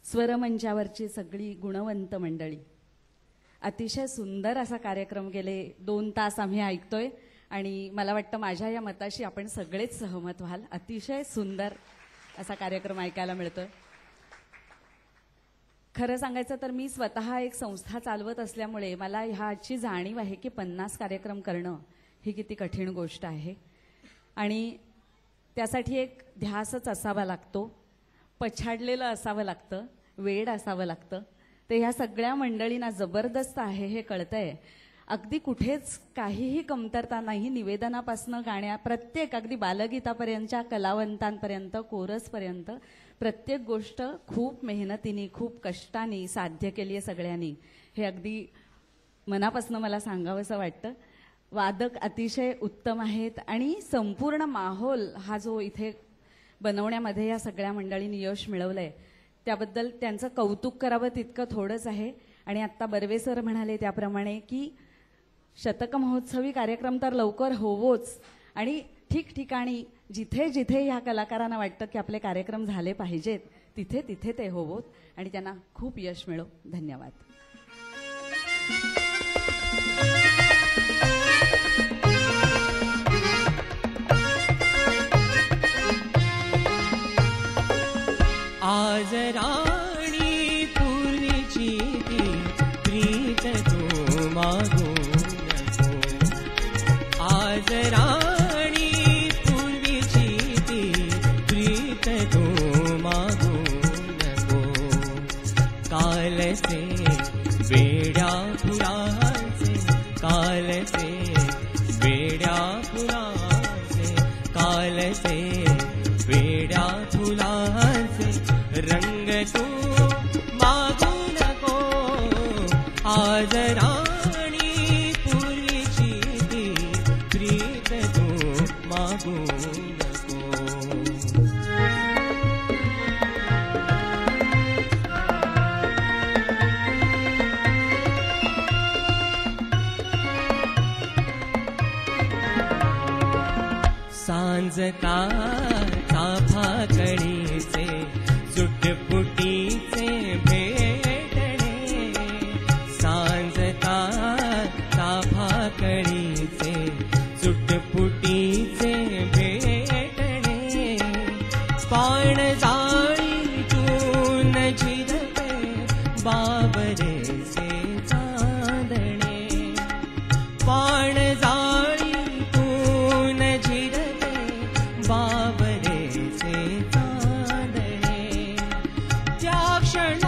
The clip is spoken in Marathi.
स्वरमंचावरची सगळी गुणवंत मंडळी, अतिशय सुंदर असा कार्यक्रम गेले 2 तास आम्ही ऐकतोय आणि मला वाटतं माझ्या या मताशी आपण सगळेच सहमत व्हाल. अतिशय सुंदर असा कार्यक्रम ऐकायला मिळतोय. खरं सांगायचं तर मी स्वतः एक संस्था चालवत असल्यामुळे मला ह्याची जाणीव आहे की 50 कार्यक्रम करणं ही किती कठीण गोष्ट आहे आणि त्यासाठी एक ध्यासच असावा लागतो, पछाडलेलं असावं लागतं, वेड असावं लागतं. ते ह्या सगळ्या मंडळींना जबरदस्त आहे हे कळतंय. अगदी कुठेच काहीही कमतरता नाही. निवेदनापासनं गाण्या प्रत्येक अगदी बालगीतापर्यंतच्या कलावंतांपर्यंत कोरसपर्यंत प्रत्येक गोष्ट खूप मेहनतीने खूप कष्टाने साध्य केली आहे सगळ्यांनी. हे अगदी मनापासनं मला सांगावंसं वाटतं. वादक अतिशय उत्तम आहेत आणि संपूर्ण माहोल हा जो इथे बनवण्यामध्ये या सगळ्या मंडळींनी यश मिळवलंय त्याबद्दल त्यांचं कौतुक करावं तितकं थोडंच आहे. आणि आत्ता बर्वे सर म्हणाले त्याप्रमाणे की शतक महोत्सवी कार्यक्रम तर लवकर होवोच आणि ठिकठिकाणी जिथे जिथे ह्या कलाकारांना वाटतं की आपले कार्यक्रम झाले पाहिजेत तिथे तिथे ते होवोत आणि त्यांना खूप यश मिळो. धन्यवाद. आज राणी पूर्वीची ती प्रीत तू मागू नको. आज राणी पूर्वीची ती प्रीत तू मागू नको. कालचे वेड्या फुलाचे, कालचे वेड्या फुलाचे, कालचे वेड्या फुलाचे रंग तू मागू नको. आज राणी पूर्वीची ती प्रीत तू मागू नको. सांज काचा फाकणीचे सुटफुटीचे भेटणे. सांज काचा फाकणीचे सुटफुटीचे भेटणे. पाण जाळी तून झिरते बाबरेचे चांदणे. पाण जाळी तून झिरते बाबरेचे चांदणे. त्या क्षण